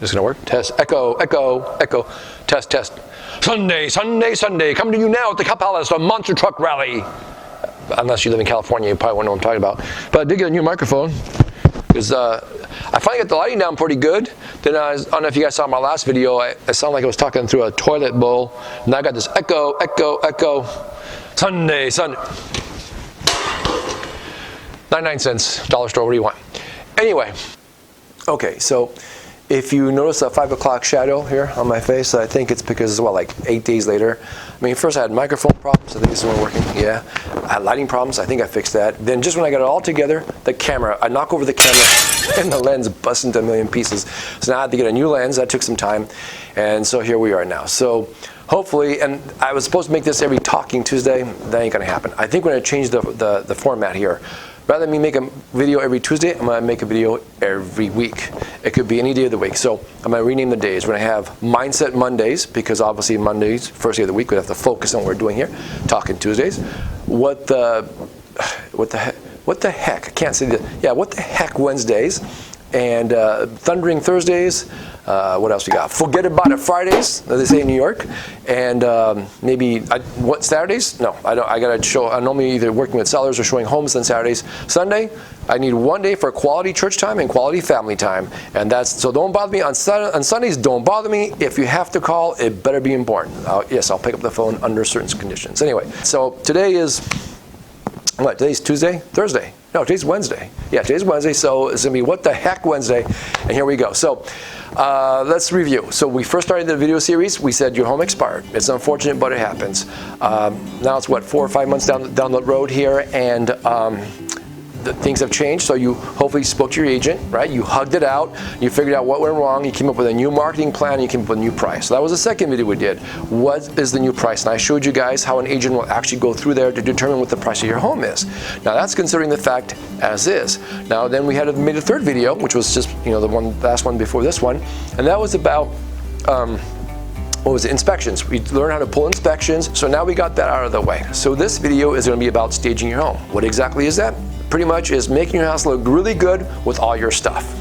This is gonna work. Test, echo, echo, echo. Test, test. Sunday, Sunday, Sunday. Coming to you now at the Cup Palace, a monster truck rally. Unless you live in California, you probably won't know what I'm talking about. But I did get a new microphone because I finally got the lighting down pretty good. Then I don't know if you guys saw my last video. I sounded like I was talking through a toilet bowl. And I got this echo, echo, echo. Sunday, Sunday. 99 cents, dollar store, what do you want? Anyway, okay, so if you notice a 5 o'clock shadow here on my face, I think it's because, well, like 8 days later. I mean, first I had microphone problems. I think this one working. Yeah. I had lighting problems. I think I fixed that. Then just when I got it all together, the camera, I knock over the camera and the lens busts into a million pieces. So now I had to get a new lens. That took some time. And so here we are now. So hopefully, and I was supposed to make this every Talking Tuesday. That ain't going to happen. I think we're going to change the format here. Rather than me make a video every Tuesday, I'm going to make a video every week. It could be any day of the week. So I'm going to rename the days. We're going to have Mindset Mondays, because obviously Mondays, first day of the week, we have to focus on what we're doing here. Talking Tuesdays. What the heck? I can't say that. Yeah, what the heck Wednesdays. And Thundering Thursdays. What else we got? Forget About It Fridays, as they say in New York. And maybe, what, Saturdays? No, I don't. I got to show, I'm normally either working with sellers or showing homes on Saturdays. Sunday, I need one day for quality church time and quality family time. And that's, so don't bother me on Sundays, don't bother me. If you have to call, it better be important. Yes, I'll pick up the phone under certain conditions. Anyway, so today is, what, today's Tuesday? Thursday. No, today's Wednesday. Yeah, today's Wednesday, so it's going to be What the Heck Wednesday, and here we go. So let's review. So we first started the video series. We said your home expired. It's unfortunate, but it happens. Now it's, what, 4 or 5 months down the road here, and things have changed. So you hopefully spoke to your agent, right? You hugged it out. You figured out what went wrong. You came up with a new marketing plan. And you came up with a new price. So that was the second video we did. What is the new price? And I showed you guys how an agent will actually go through there to determine what the price of your home is. Now that's considering the fact as is. Now then we had made a third video, which was just, you know, the last one before this one, and that was about what was it? Inspections. We learned how to pull inspections. So now we got that out of the way. So this video is going to be about staging your home. What exactly is that? Pretty much is making your house look really good with all your stuff.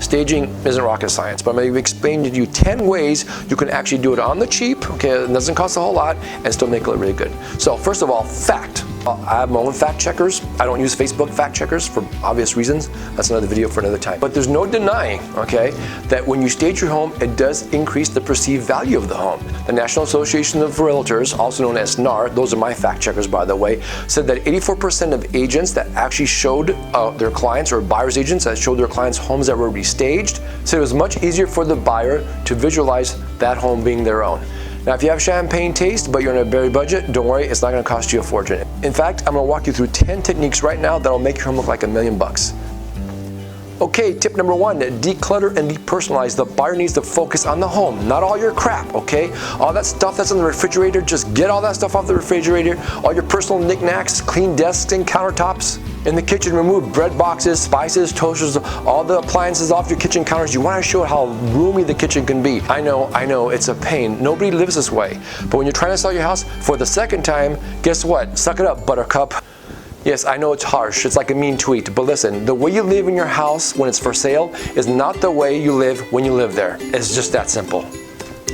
Staging isn't rocket science, but I'm going to explain to you 10 ways you can actually do it on the cheap, okay, it doesn't cost a whole lot, and still make it look really good. So first of all, fact. I have my own fact checkers. I don't use Facebook fact checkers for obvious reasons. That's another video for another time. But there's no denying, okay, that when you stage your home, it does increase the perceived value of the home. The National Association of Realtors, also known as NAR, those are my fact checkers by the way, said that 84% of agents that actually showed their clients, or buyer's agents that showed their clients homes that were restaged, said it was much easier for the buyer to visualize that home being their own. Now, if you have champagne taste, but you're on a very budget, don't worry, it's not going to cost you a fortune. In fact, I'm going to walk you through 10 techniques right now that'll make your home look like $1 million. Okay, tip number 1, declutter and depersonalize. The buyer needs to focus on the home, not all your crap, okay? All that stuff that's on the refrigerator, just get all that stuff off the refrigerator. All your personal knickknacks, clean desks and countertops. In the kitchen, remove bread boxes, spices, toasters, all the appliances off your kitchen counters. You want to show how roomy the kitchen can be. I know, it's a pain. Nobody lives this way. But when you're trying to sell your house for the second time, guess what? Suck it up, buttercup. Yes, I know it's harsh. It's like a mean tweet. But listen, the way you live in your house when it's for sale is not the way you live when you live there. It's just that simple.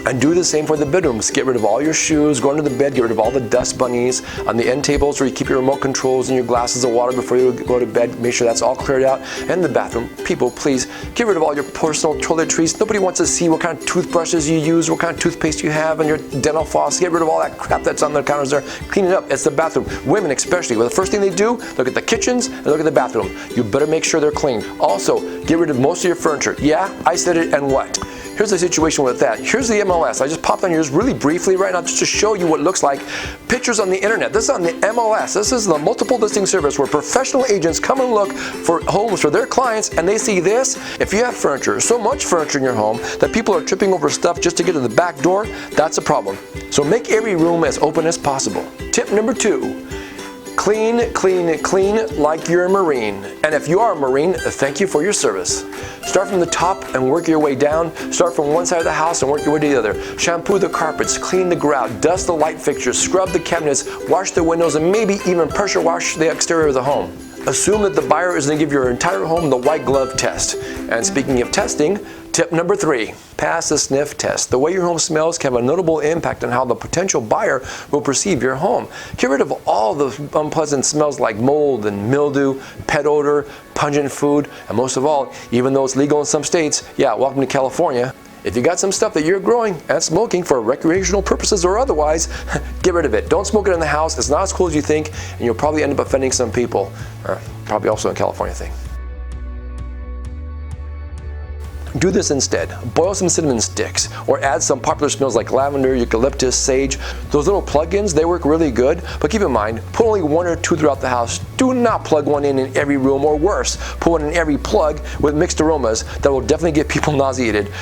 And do the same for the bedrooms. Get rid of all your shoes, go into the bed, get rid of all the dust bunnies. On the end tables where you keep your remote controls and your glasses of water before you go to bed, make sure that's all cleared out. And the bathroom, people, please, get rid of all your personal toiletries. Nobody wants to see what kind of toothbrushes you use, what kind of toothpaste you have, and your dental floss. Get rid of all that crap that's on the counters there. Clean it up. It's the bathroom. Women especially, well, the first thing they do, look at the kitchens and look at the bathroom. You better make sure they're clean. Also, get rid of most of your furniture. Yeah, I said it, and what? Here's the situation with that. Here's the MLS. I just popped on yours really briefly right now just to show you what it looks like. Pictures on the internet. This is on the MLS. This is the multiple listing service where professional agents come and look for homes for their clients, and they see this. If you have furniture, so much furniture in your home that people are tripping over stuff just to get to the back door, that's a problem. So make every room as open as possible. Tip number 2. Clean, clean, clean like you're a Marine. And if you are a Marine, thank you for your service. Start from the top and work your way down. Start from one side of the house and work your way to the other. Shampoo the carpets, clean the grout, dust the light fixtures, scrub the cabinets, wash the windows, and maybe even pressure wash the exterior of the home. Assume that the buyer is going to give your entire home the white glove test. And speaking of testing, Tip number 3, pass the sniff test. The way your home smells can have a notable impact on how the potential buyer will perceive your home. Get rid of all the unpleasant smells like mold and mildew, pet odor, pungent food, and most of all, even though it's legal in some states, yeah, welcome to California. If you got some stuff that you're growing and smoking for recreational purposes or otherwise, get rid of it. Don't smoke it in the house. It's not as cool as you think, and you'll probably end up offending some people. Probably also a California thing. Do this instead. Boil some cinnamon sticks or add some popular smells like lavender, eucalyptus, sage. Those little plug-ins, they work really good, but keep in mind, put only 1 or 2 throughout the house. Do not plug one in every room, or worse, put one in every plug with mixed aromas that will definitely get people nauseated.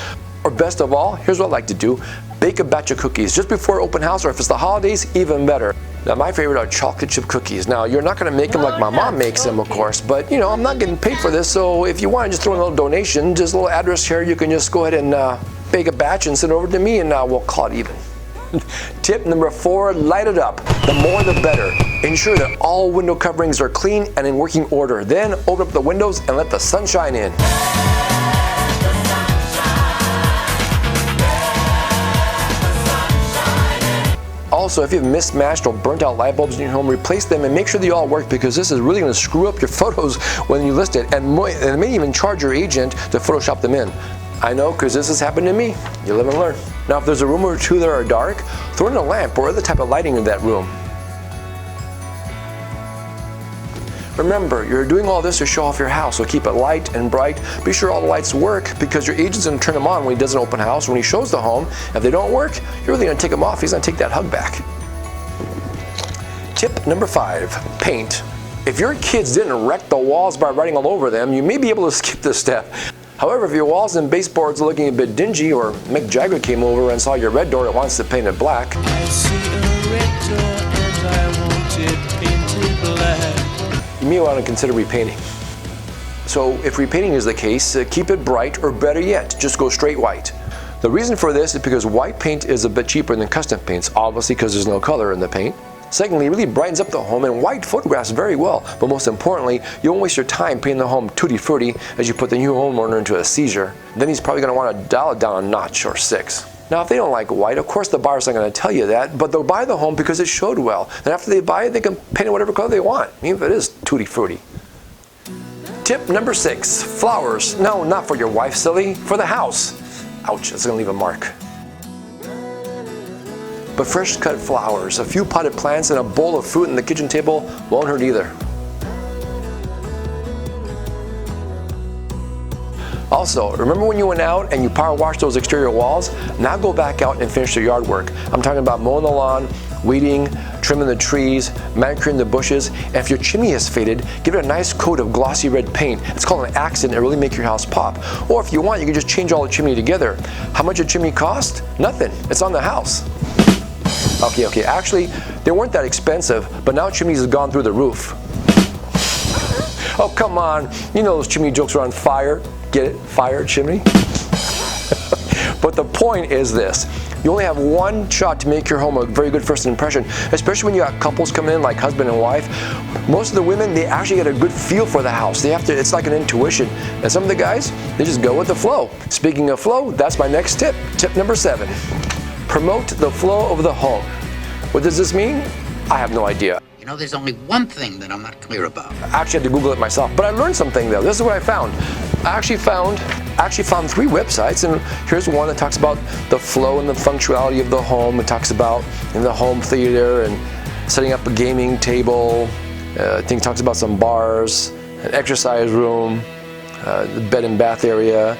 Or best of all, here's what I like to do. Bake a batch of cookies just before open house, or if it's the holidays, even better. Now, my favorite are chocolate chip cookies. Now, you're not going to make them like my mom makes them, of course, but you know, I'm not getting paid for this, so if you want to just throw in a little donation, just a little address here, you can just go ahead and bake a batch and send it over to me, and we'll call it even. Tip number 4, light it up. The more the better. Ensure that all window coverings are clean and in working order. Then open up the windows and let the sunshine in. Also, if you have mismatched or burnt out light bulbs in your home, replace them and make sure they all work, because this is really going to screw up your photos when you list it, and it may even charge your agent to Photoshop them in. I know, because this has happened to me. You live and learn. Now, if there's a room or two that are dark, throw in a lamp or other type of lighting in that room. Remember, you're doing all this to show off your house, so keep it light and bright. Be sure all the lights work, because your agent's going to turn them on when he does an open house, when he shows the home. If they don't work, you're really going to take them off. He's going to take that hug back. Tip number 5, paint. If your kids didn't wreck the walls by writing all over them, you may be able to skip this step. However, if your walls and baseboards are looking a bit dingy, or Mick Jagger came over and saw your red door and wants to paint it black, I see a red door and I want it painted black. You may want to consider repainting. So if repainting is the case, keep it bright, or better yet, just go straight white. The reason for this is because white paint is a bit cheaper than custom paints, obviously because there's no color in the paint. Secondly, it really brightens up the home, and white photographs very well. But most importantly, you won't waste your time painting the home tutti-frutti as you put the new homeowner into a seizure. Then he's probably going to want to dial it down a notch or 6. Now, if they don't like white, of course the buyer's not going to tell you that, but they'll buy the home because it showed well. And after they buy it, they can paint it whatever color they want, even if it is tutti-frutti. Tip number 6, flowers. No, not for your wife, silly, for the house. Ouch, that's going to leave a mark. But fresh cut flowers, a few potted plants, and a bowl of fruit on the kitchen table won't hurt either. Also, remember when you went out and you power washed those exterior walls? Now go back out and finish the yard work. I'm talking about mowing the lawn, weeding, trimming the trees, manicuring the bushes, and if your chimney has faded, give it a nice coat of glossy red paint. It's called an accent, and it really make your house pop. Or if you want, you can just change all the chimney together. How much a chimney cost? Nothing. It's on the house. Okay, actually, they weren't that expensive, but now chimneys have gone through the roof. Oh, come on. You know those chimney jokes are on fire. Get it? Fire chimney? But the point is this. You only have one shot to make your home a very good first impression, especially when you got couples coming in like husband and wife. Most of the women, they actually get a good feel for the house. They have to, it's like an intuition. And some of the guys, they just go with the flow. Speaking of flow, that's my next tip. Tip number 7. Promote the flow of the home. What does this mean? I have no idea. You know, there's only one thing that I'm not clear about. I actually had to Google it myself, but I learned something though. This is what I found. I actually found 3 websites, and here's one that talks about the flow and the functionality of the home. It talks about in the home theater and setting up a gaming table. I think it talks about some bars, an exercise room, the bed and bath area.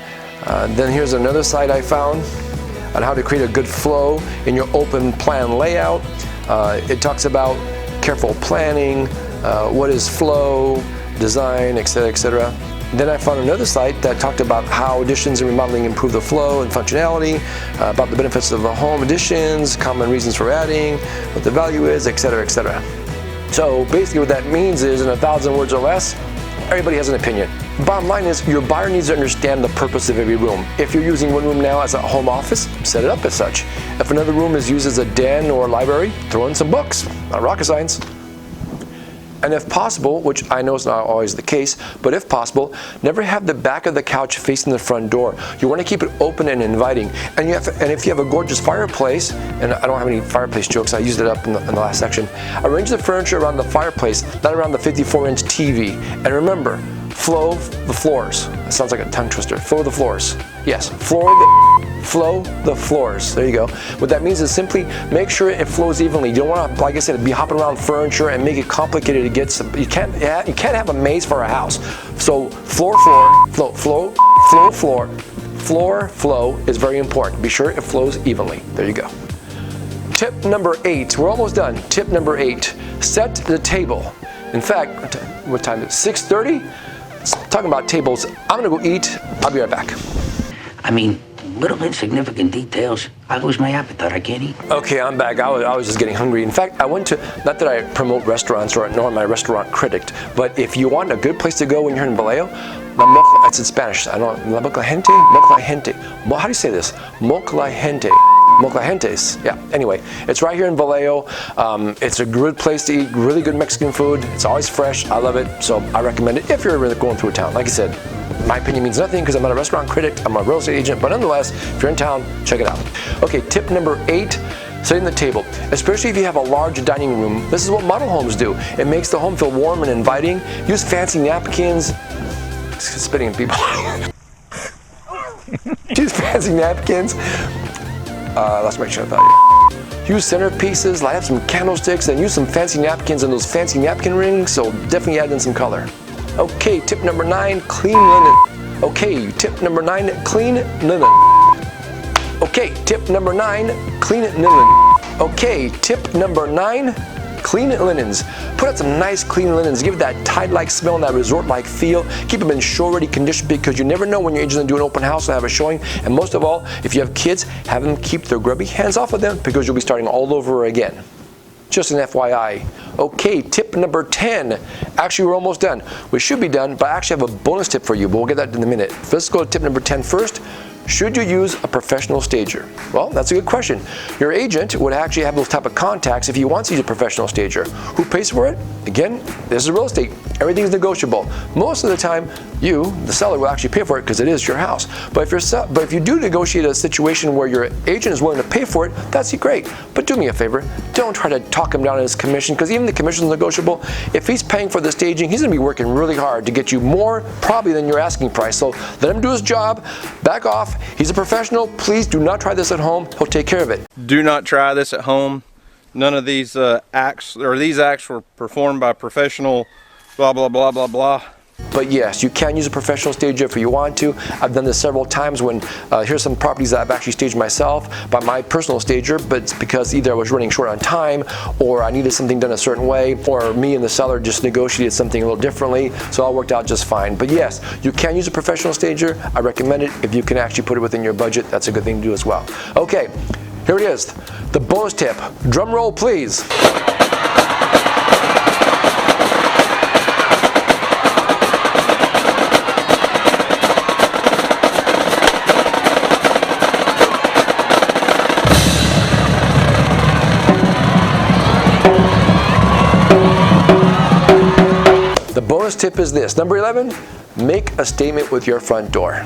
Then here's another site I found on how to create a good flow in your open plan layout. It talks about careful planning, what is flow, design, etc., etc. Then I found another site that talked about how additions and remodeling improve the flow and functionality, about the benefits of the home additions, common reasons for adding, what the value is, etc., etc. So basically what that means is, in 1,000 words or less, everybody has an opinion. Bottom line is, your buyer needs to understand the purpose of every room. If you're using one room now as a home office, set it up as such. If another room is used as a den or a library, throw in some books, not rocket science. And if possible, which I know is not always the case, but if possible, never have the back of the couch facing the front door. You want to keep it open and inviting. And if you have a gorgeous fireplace, and I don't have any fireplace jokes, I used it up in the last section, arrange the furniture around the fireplace, not around the 54-inch TV. And remember, flow the floors. That sounds like a tongue twister. Flow the floors. Yes, flow the floors. There you go. What that means is simply make sure it flows evenly. You don't want to, like I said, be hopping around furniture and make it complicated to get some. You can't have a maze for a house. So floor flow is very important. Be sure it flows evenly. There you go. Tip number 8. We're almost done. Tip number 8. Set the table. In fact, what time is it? 6:30? Talking about tables, I'm gonna go eat. I'll be right back. I mean, little insignificant details. I lose my appetite. I can't eat. Okay, I'm back. I was just getting hungry. In fact, I went to, not that I promote restaurants nor am I a restaurant critic, but if you want a good place to go when you're in Vallejo, it's in Spanish. I don't know, La Moca Gente? How do you say this? Moca Gentes. Yeah, anyway, it's right here in Vallejo. It's a good place to eat, really good Mexican food. It's always fresh. I love it, so I recommend it if you're really going through a town. Like I said, my opinion means nothing because I'm not a restaurant critic, I'm a real estate agent, but nonetheless, if you're in town, check it out. Okay, tip number 8, setting the table. Especially if you have a large dining room, this is what model homes do. It makes the home feel warm and inviting. Use fancy napkins. Spitting at people. Use fancy napkins. Lost my train of thought. Use centerpieces, light up some candlesticks, and use some fancy napkins and those fancy napkin rings, so definitely add in some color. Okay, tip number 9, clean linen. Okay, tip number 9, clean linen. Okay, tip number 9, clean linen. Okay, tip number 9, clean linens. Put out some nice clean linens. Give it that Tide-like smell and that resort-like feel. Keep them in show-ready condition because you never know when your agent's going to do an open house and have a showing. And most of all, if you have kids, have them keep their grubby hands off of them because you'll be starting all over again. Just an FYI. Okay, tip number 10. Actually, we're almost done. We should be done, but I actually have a bonus tip for you, but we'll get that in a minute. Let's go to tip number 10 first. Should you use a professional stager? Well, that's a good question. Your agent would actually have those type of contacts if he wants to use a professional stager. Who pays for it? Again, this is real estate. Everything's negotiable. Most of the time, you, the seller, will actually pay for it because it is your house. But if you do negotiate a situation where your agent is willing to pay for it, that's great. But do me a favor, don't try to talk him down on his commission because even the commission is negotiable. If he's paying for the staging, he's going to be working really hard to get you more probably than your asking price. So let him do his job, back off. He's a professional. Please do not try this at home. He'll take care of it. Do not try this at home. None of these acts were performed by professional blah blah blah blah blah. But yes, you can use a professional stager if you want to. I've done this several times when here's some properties that I've actually staged myself by my personal stager, but it's because either I was running short on time or I needed something done a certain way, or me and the seller just negotiated something a little differently, so it all worked out just fine. But yes, you can use a professional stager. I recommend it. If you can actually put it within your budget, that's a good thing to do as well. Okay, here it is, the bonus tip. Drum roll, please. The bonus tip is this. Number 11, make a statement with your front door.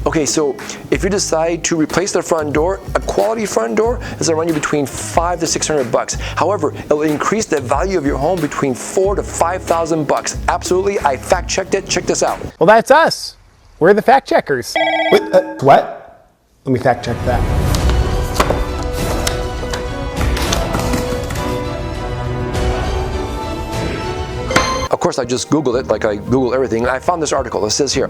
Okay, so if you decide to replace the front door, a quality front door is going to run you between $500 to $600. However, it will increase the value of your home between $4,000 to $5,000. Absolutely, I fact checked it. Check this out. Well, that's us. We're the fact checkers. Wait, what? Let me fact check that. Of course, I just Googled it like I Google everything, and I found this article. It says here,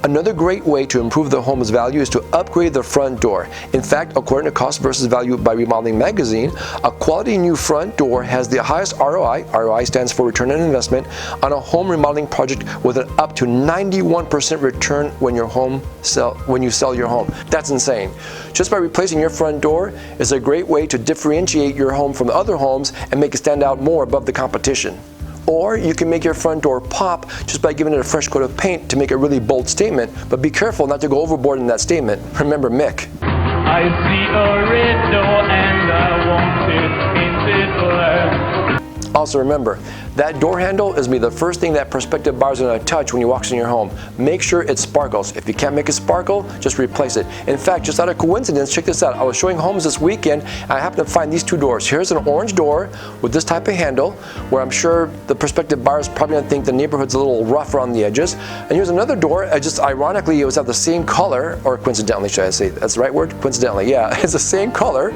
another great way to improve the home's value is to upgrade the front door. In fact, according to Cost versus Value by Remodeling Magazine, a quality new front door has the highest ROI, ROI stands for return on investment, on a home remodeling project with an up to 91% return when you sell your home. That's insane. Just by replacing your front door is a great way to differentiate your home from other homes and make it stand out more above the competition. Or you can make your front door pop just by giving it a fresh coat of paint to make a really bold statement, but be careful not to go overboard in that statement. Remember Mick. I see a red door and I want it painted black. Also remember, That door handle is going to be the first thing that prospective buyer is going to touch when he walks in your home. Make sure it sparkles. If you can't make it sparkle, just replace it. In fact, just out of coincidence, check this out. I was showing homes this weekend, and I happened to find these two doors. Here's an orange door with this type of handle, where I'm sure the prospective buyer is probably going to think the neighborhood's a little rough around the edges. And here's another door, just ironically, it was of the same color, or coincidentally, should I say? That's the right word? Coincidentally, yeah. It's the same color,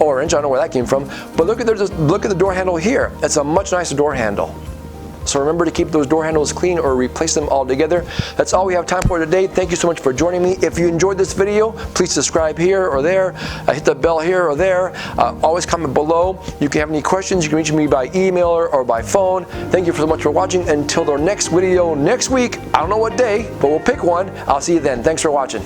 orange. I don't know where that came from. But look at the door handle here. It's a much nicer door handle. So remember to keep those door handles clean or replace them altogether. That's all we have time for today. Thank you so much for joining me. If you enjoyed this video, please subscribe here or there. Hit the bell here or there. Always comment below. You can have any questions. You can reach me by email or by phone. Thank you so much for watching. Until the next video next week, I don't know what day, but we'll pick one. I'll see you then. Thanks for watching.